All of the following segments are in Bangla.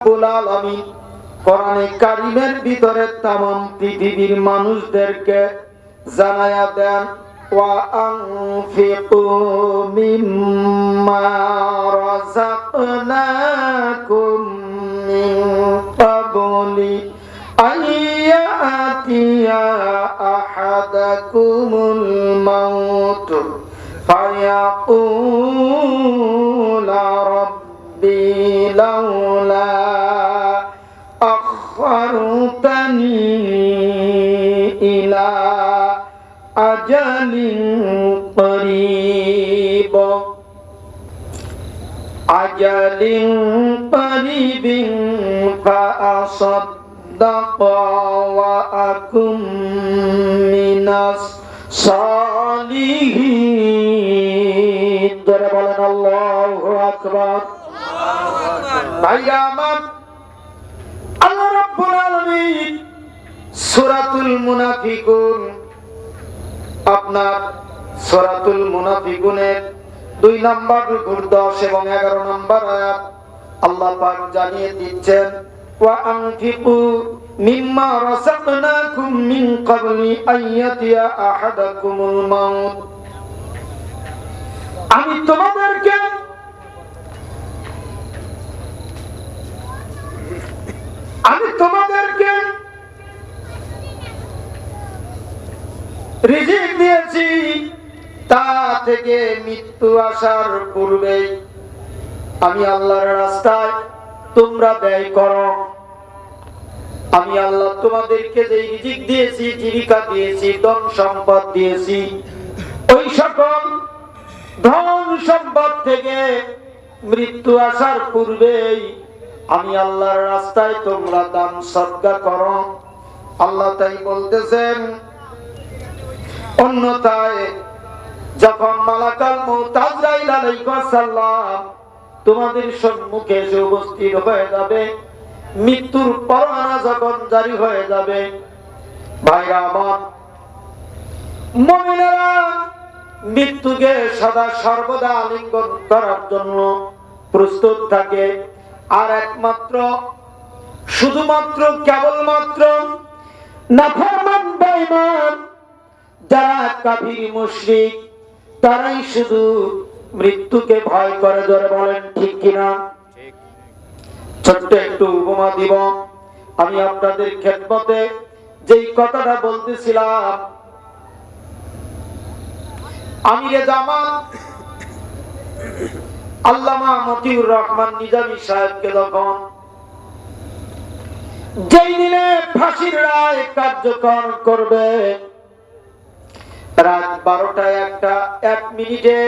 রব্বুল আলামিন কোরআনে কারীমের ভিতরে तमाम পৃথিবীর মানুষদেরকে জানায়া দেন ওয়া আনফিকু মিম্মা রাযাকনাকুম মিন ক্বাবলি আইয়াতিয়া আহাদাকুমুল মাউত ফায়াকুলা রাব্বি লাউলা أخرتني إلى أجل قريب فأصدق وأكن من الصالحين الله أكبر আল্লাহ রাব্বুল আলামিন সূরাতুল মুনাফিকুন আপনার সূরাতুল মুনাফিকুনের 2 নম্বর রুকুর 10 এবং 11 নম্বর আয়াত আল্লাহ পাক জানিয়ে দিচ্ছেন ওয়া আনফিকু মিম্মা রাযাকনাকুম মিন ক্বাবলি আইয়াতিয়া আহাদাকুমুল মাউত আমি তোমাদেরকে রিজিক দিয়েছি তা থেকে মৃত্যু আসার পূর্বে আমি আল্লাহর রাস্তায় তোমরা ব্যয় করো। আমি আল্লাহ তোমাদেরকে যে রিজিক দিয়েছি, জীবিকা দিয়েছি, ধন সম্পদ দিয়েছি, ওই সকল ধন সম্পদ থেকে মৃত্যু আসার পূর্বেই আমি আল্লাহর রাস্তায় তোমরা দান সদকা করো। আল্লাহ তাই বলতেছেন অন্যথায় যখন মালাকুল মউত আজরাইল আলাইহিস সালাম তোমাদের সম্মুখে এসে উপস্থিত হয়ে যাবে, মৃত্যুর পরোয়ানা যখন জারি হয়ে যাবে, ভাইরা আমার মুমিনেরা মৃত্যুকে সদা সর্বদা আলিঙ্গন করার জন্য প্রস্তুত থাকে। আর একমাত্র শুধুমাত্র কেবলমাত্র নাফরমান বেঈমান যারা কাফির মুশরিক তারাই শুধু মৃত্যুকে ভয় করে। জোরে বলেন ঠিক কিনা? ছোট্ট একটু উপমা দিব। আমি আপনাদের খেদমতে যেই কথাটা বলতেছিলাম, আমিরে জামাত আল্লামা মতিউর রহমান নিজামী সাহেবকে যখন যেই দিনে ফাঁসির রায় কার্যকর করবে, রাত 12টায় 1 মিনিটে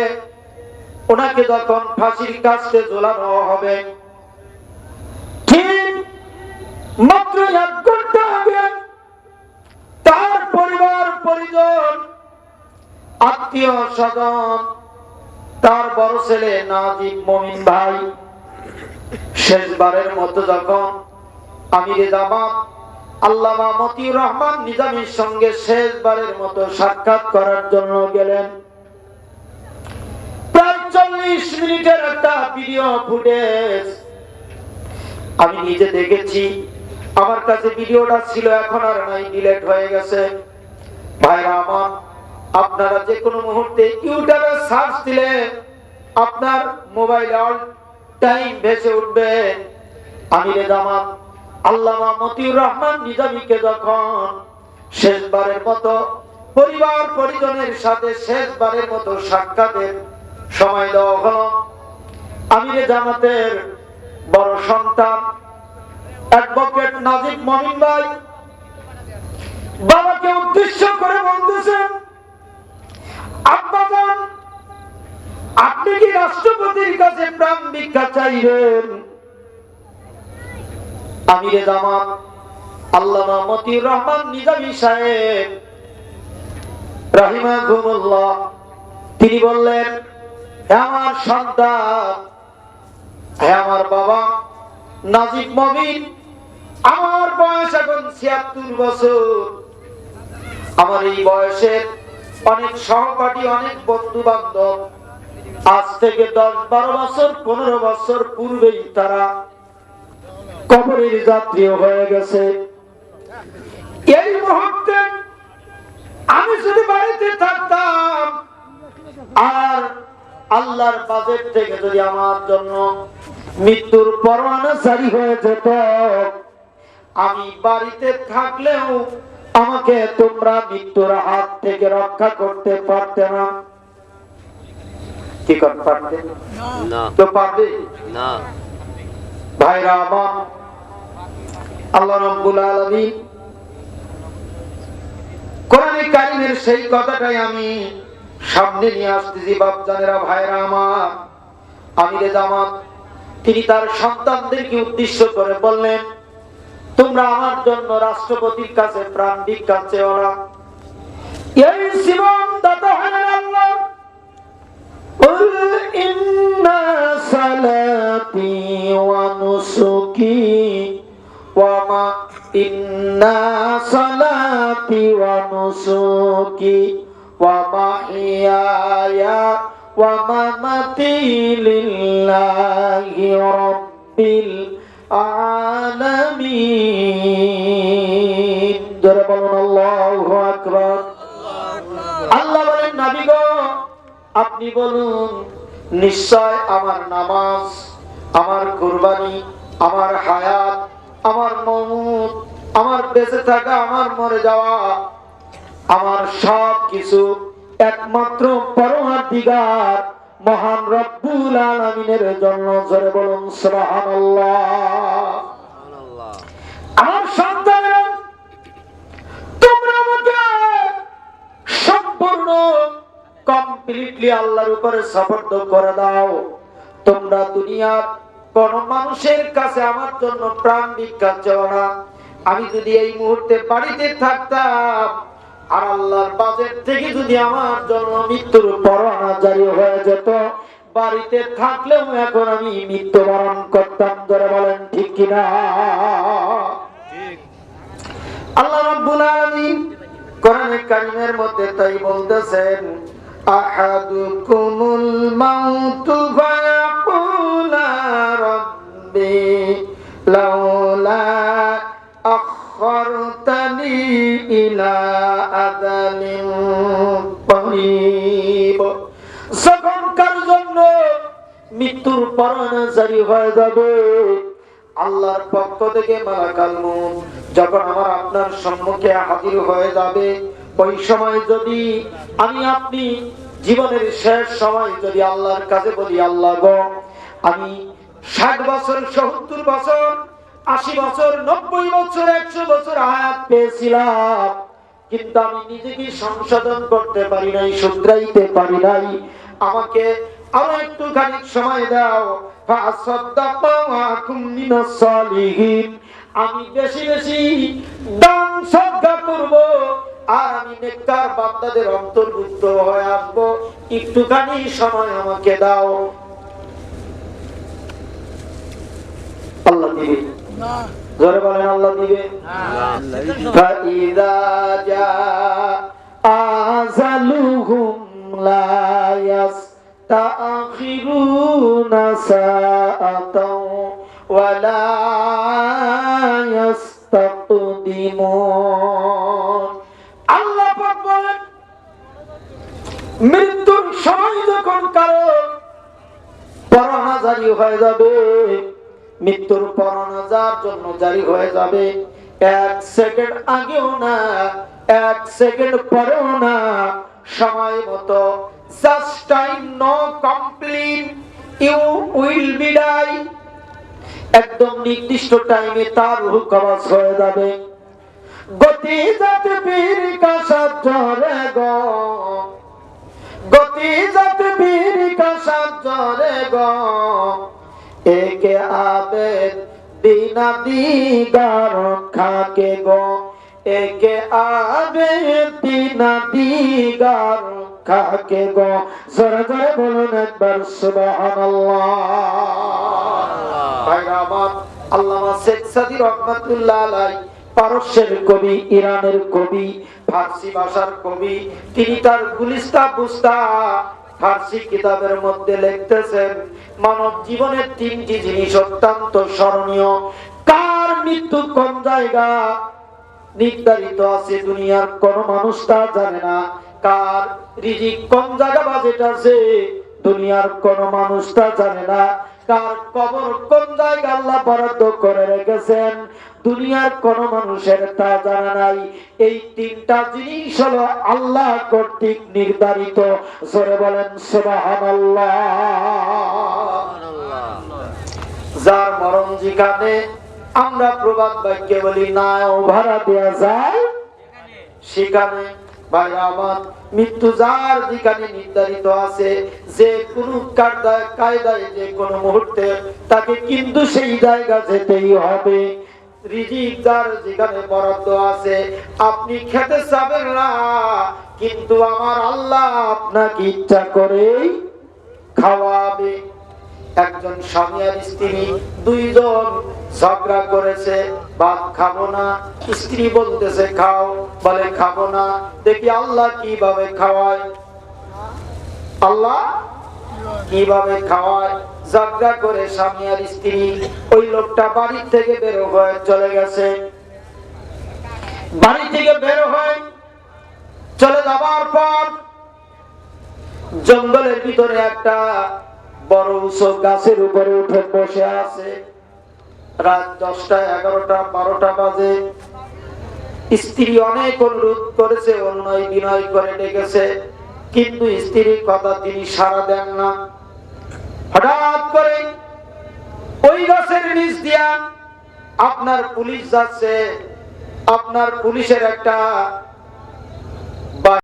ওনাকে যখন ফাঁসির কাস্টে ঝোলানো হবে, ঠিক মাত্র 1 ঘন্টা আগে তার পরিবার পরিজন, আত্মীয় স্বজন, তার বড় ছেলে নাজিব মমিন ভাই শেষবারের মতো যখন আমিরে জামাত আল্লামা মতিউর রহমান নিজামীর সঙ্গে শেষবারের মতো সাক্ষাৎ করার জন্য গেলেন, প্রায় 40 মিনিটের একটা ভিডিও ফুটেজ আমি নিজে দেখেছি। আমার কাছে ভিডিওটা ছিল, এখন আর নাই, ডিলিট হয়ে গেছে। ভাইরা আমার, আপনারা যে কোনো মুহূর্তে ইউটিউবে সার্চ দিলে আপনার মোবাইলে অল টাইম ভেসে উঠবে আমিরে জামাত আল্লামা মতিউর রহমান নিজামীকে যখন শেষবারের মতো পরিবার পরিজনের সাথে শেষবারের মতো সাক্ষাতের সময় দেওয়া হলো। আমিরে জামাতের বড় সন্তান অ্যাডভোকেট নাজিব মমিন ভাই বাবাকে উদ্দেশ্য করে বলতেছেন, আব্বাজান আপনি কি রাষ্ট্রপতির কাছে প্রাণ ভিক্ষা চাইবেন? আমিরে জামাত আল্লামা মতিউর রহমান নিজামী সাহেব রাহিমাহুল্লাহ তিনি বললেন, হে আমার সন্তান, হে আমার বাবা নাজিব মমিন, আমার বয়স এখন ৭৬ বছর। আমার এই বয়সের অনেক সহপাঠী, অনেক বন্ধু বান্ধব আজ থেকে 10-12 বছর 15 বছর পূর্বেই তারা কবরের যাত্রী হয়ে গেছে। এই মুহূর্তে আমি যদি বাড়িতে থাকতাম আর আল্লাহর বাজেট থেকে যদি আমার জন্য মৃত্যুর পরোয়ানা জারি হয়ে যেত, আমি বাড়িতে থাকলেও আমাকে তোমরা মৃত্যুর হাত থেকে রক্ষা করতে পারতে না। কি করতে পারতে না? তো পারবে না। ভাইরা আমার, আল্লাহ রাব্বুল আলামিন কোরআনে কারীমের সেই কথাটাই আমি সামনে নিয়ে আসতেছি। বাপজানেরা, ভাইরা আমার, আমিরে জামাত তিনি তার সন্তানদেরকে উদ্দেশ্য করে বললেন, তোমরা আমার জন্য রাষ্ট্রপতির কাছে প্রাণ ভিক্ষা চেও না। এই জীবন দাতা হলেন আল্লাহ। কুল ইন্না সালাতি ওয়া নুসুকি ওয়া মা ইন্না সালাতি ওয়া নুসুকি ওয়া মাহিয়ায়া ওয়া মামাতি লিল্লাহি রাব্বিল আলামিন। জোরে বলুন আল্লাহু আকবার। আল্লাহ বলেন, নবী গো আপনি বলুন, নিশ্চয় আমার নামাজ, আমার কুরবানি, আমার হায়াত, আমার মউত, আমার বেঁচে থাকা, আমার মরে যাওয়া, আমার সব কিছু একমাত্র পরওয়ারদিগার মহান রব্বুল আলামিনের জন্য। জোরে বলুন সুবহানাল্লাহ। আমার সন্তানেরা, তোমরা আমাকে সম্পূর্ণ কমপ্লিটলি আল্লাহর উপরে সাপোর্ট করে দাও। তোমরা দুনিয়ার কোন মানুষের কাছে আমার জন্য প্রাণ ভিক্ষা চাও না। আমি যদি এই মুহূর্তে বাড়িতে থাকতাম আর আল্লাহর বাজেট থেকে যদি আমার জন্য মৃত্যুর পরোয়ানা জারি হয়ে যেত, বাড়িতে থাকলেও এখন আমি মৃত্যুবরণ করতাম। ধরে বলেন ঠিক কিনা? আল্লাহ রাব্বুল আলামিন কোরআনে কারীমের মধ্যে তাই বলতেছেন, আহাদুকুমুল মাউতু ফায়াকুলা রাব্বি লাউলা আখখারতানি ইলা আযালিন করিব। যখন কার জন্য মৃত্যুর পরোয়ানা জারি হয়ে যাবে, আল্লাহর পক্ষ থেকে মালাকাল মউত যখন আমার আপনার সম্মুখে হাজির হয়ে যাবে, ওই সময় যদি আমি আপনি জীবনের শেষ সময় যদি আল্লাহর কাছে বলি, আল্লাহ গো আমি 60 বছর, 70 বছর, 80 বছর, 90 বছর, 100 বছর হায়াত পেয়েছিলাম, কিন্তু আমি নিজেকে সংশোধন করতে পারি নাই, শুধরাইতে পারি নাই, আমাকে আরো একটুখানি সময় দাও। আমি বেশি বেশি দান সদকা করব আর আমি নেককার বান্দাদের অন্তর্ভুক্ত হয়ে আসব, একটুখানি সময় আমাকে দাও। আল্লাহ দিবে না? জোরে বলেন আল্লাহ দিবে। ফাইদা জা আযালুহুম লা يستأخرون ساعة ولا يستقدمون। আল্লাহ পাক বলেন, মৃত্যুর সময় যখন কারো পরোয়ানা জারি হয়ে যাবে, মৃত্যুর পরোয়ানা যার জন্য জারি হয়ে যাবে, 1 সেকেন্ড আগেও না, 1 সেকেন্ড পরেও না, সময় মতো just time no complete you will be die, একদম নির্দিষ্ট টাইমে তার রূহ কবজ হয়ে যাবে। গতি যাতে বীর কা সাজরে গো, গতি যাতে বীর কা সাজরে গো, একে আবেদ বিনা দিগার খাকে গো, একে আবেদ বিনা দিগার খাকে গো। জোরে জোরে বলুন একবার সুবহানাল্লাহ। ভাইরা আমার, আল্লামা শেখ সাদী রহমাতুল্লাহ আলাইহি পারস্যের কবি, ইরানের কবি, ফার্সি ভাষার কবি, তিনি তার গুলিস্তা বুস্তা ফার্সি কিতাবের মধ্যে লিখতেছেন, মানব জীবনের 3টি জিনিস অত্যন্ত স্মরণীয়। মৃত্যু কোন জায়গা নির্ধারিত আছে দুনিয়ার কোন মানুষ তা জানে না। কার রিজিক কোন জায়গা বাজেট আছে দুনিয়ার কোন মানুষ তা জানে না। কার কবর কোন জায়গা আল্লাহ বরাদ্দ করে রেখেছেন দুনিয়ার কোন মানুষের তা জানা নাই। এই তিনটা জিনিস হলো আল্লাহ কর্তৃক নির্ধারিত। জোরে বলেন সুবহানাল্লাহ। যার মরণ যেখানে আমরা প্রবাদ বাক্যে বলি নাও ভাড়া দেয়া যায় সেখানে। ভাইরা আমার, মৃত্যু যার যেখানে নির্ধারিত আছে যে কোনো কায়দায় যে কোনো মুহূর্তে তাকে কিন্তু সেই জায়গা যেতেই হবে। রিজিক যার যেখানে বরাদ্দ আছে আপনি খেতে চাবেন না, কিন্তু আমার আল্লাহ আপনাকে ইচ্ছা করে খাওয়াবে। একজন স্বামী আর স্ত্রী দুইজন ঝগড়া করেছে, ভাত খাবো না, স্ত্রী বলতেছে খাও, বলে খাবো না। দেখি আল্লাহ কিভাবে খাওয়ায়, আল্লাহ কিভাবে খাওয়ায়। ঝগড়া করে স্বামী আর স্ত্রী, ওই লোকটা বাড়ি থেকে বের হয়ে চলে গেছে। বাড়ি থেকে বের হয়ে চলে যাবার পর জঙ্গলের ভিতরে একটা বড় উঁচু গাছের উপরে উঠে বসে আছে। রাত 10টা 11টা 12টা বাজে। স্ত্রী অনেক অনুরোধ করেছে, অনুনয় বিনয় করে ডেকেছে, কিন্তু স্ত্রীর কথা তিনি সাড়া দেন না। হঠাৎ করে ওই গাছের নিচ দিয়া আপনার পুলিশ যাচ্ছে। আপনার পুলিশের একটা